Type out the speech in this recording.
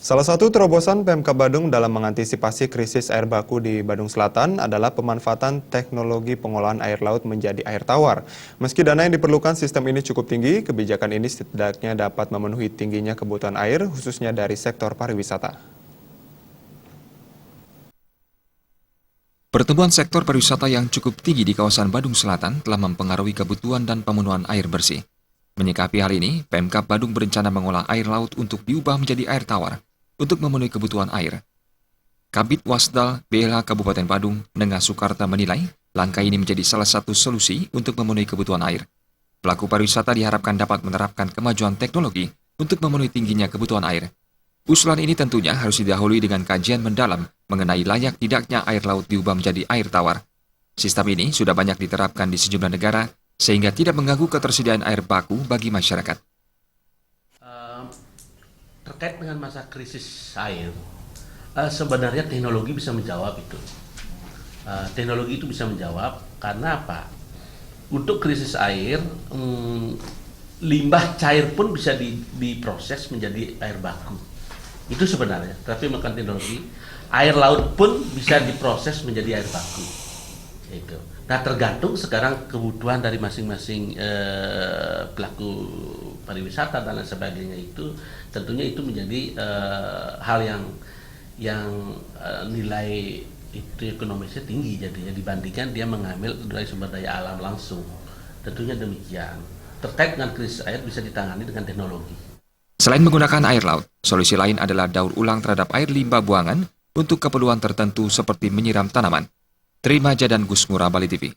Salah satu terobosan Pemkab Badung dalam mengantisipasi krisis air baku di Badung Selatan adalah pemanfaatan teknologi pengolahan air laut menjadi air tawar. Meski dana yang diperlukan sistem ini cukup tinggi, kebijakan ini setidaknya dapat memenuhi tingginya kebutuhan air, khususnya dari sektor pariwisata. Pertumbuhan sektor pariwisata yang cukup tinggi di kawasan Badung Selatan telah mempengaruhi kebutuhan dan pemenuhan air bersih. Menyikapi hal ini, Pemkab Badung berencana mengolah air laut untuk diubah menjadi air tawar untuk memenuhi kebutuhan air. Kabid Wasdal BLH Kabupaten Badung, Nengah Sukarta menilai langkah ini menjadi salah satu solusi untuk memenuhi kebutuhan air. Pelaku pariwisata diharapkan dapat menerapkan kemajuan teknologi untuk memenuhi tingginya kebutuhan air. Usulan ini tentunya harus didahului dengan kajian mendalam mengenai layak tidaknya air laut diubah menjadi air tawar. Sistem ini sudah banyak diterapkan di sejumlah negara sehingga tidak mengganggu ketersediaan air baku bagi masyarakat. Terkait dengan masa krisis air, sebenarnya teknologi bisa menjawab itu. Teknologi itu bisa menjawab karena apa? Untuk krisis air, limbah cair pun bisa diproses menjadi air baku. Itu sebenarnya, tapi melakukan teknologi, air laut pun bisa diproses menjadi air baku. Itu. Nah, tergantung sekarang kebutuhan dari masing-masing pelaku pariwisata dan lain sebagainya itu, tentunya itu menjadi hal yang nilai itu ekonomisnya tinggi jadinya dibandingkan dia mengambil dari sumber daya alam langsung. Tentunya demikian. Terkait dengan krisis air bisa ditangani dengan teknologi. Selain menggunakan air laut, solusi lain adalah daur ulang terhadap air limbah buangan untuk keperluan tertentu seperti menyiram tanaman. Terima Jadan Gus Ngurah, Bali TV.